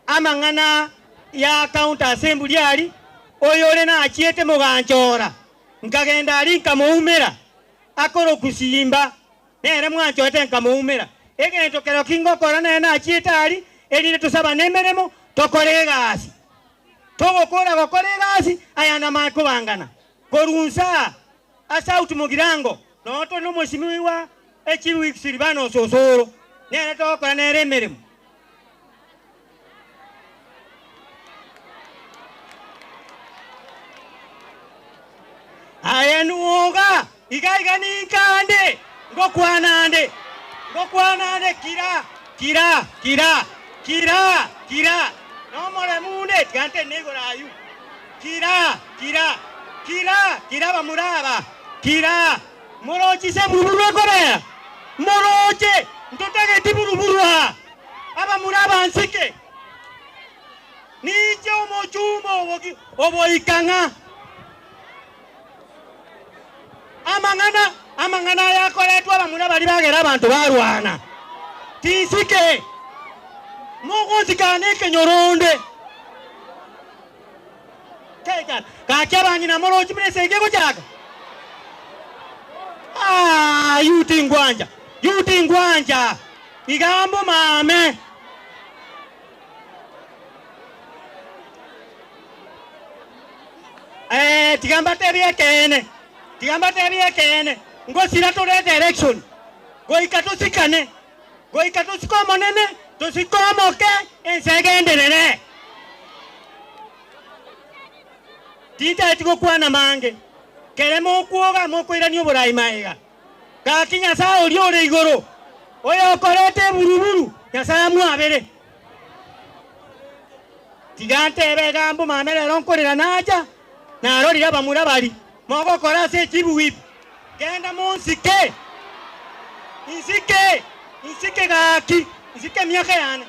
amangana ya county assembly ali oyole na achiete muganchora nkagenda ali nkamuumira akoro kusimba nere mwanchoete nkamuumira egento kero kingokora na achiete ali elile tusaba nemeremo tokore gasi togokora gokore gasi ayana makubangana korunsa asauti mugirango noto no mweshimiwa echiwi silibano sosoro nere tokora nere meremo ayenuoga igaiga nikande ngokwanande kira no more munde gante negorayu kira bamuraba kira morochi se mururu korea moroche ntotage tiburubura aba muraba ansike nicho mochumo oboikanga amangana yakoletwa bamuna bali bagera abantu barwana tisike mugonzikane kenyoronde keka kakya banyina morochi mnesege gochaka yuti ngwanja igambo mame tigamba tebye kene ngosira tore direction goikatusikane goikatusikoma nene tosikomoke ensegenderere tita etiko kwana mange keremo kuoga mokoirani oborai maiga kakinya saa oliore igoro oyo korete buruburu yasaya mwabere tigante begambo mamere ronkorera naja narorira bamura bali mogo korase chibu wip genda monsike insike gaki insike miaka yana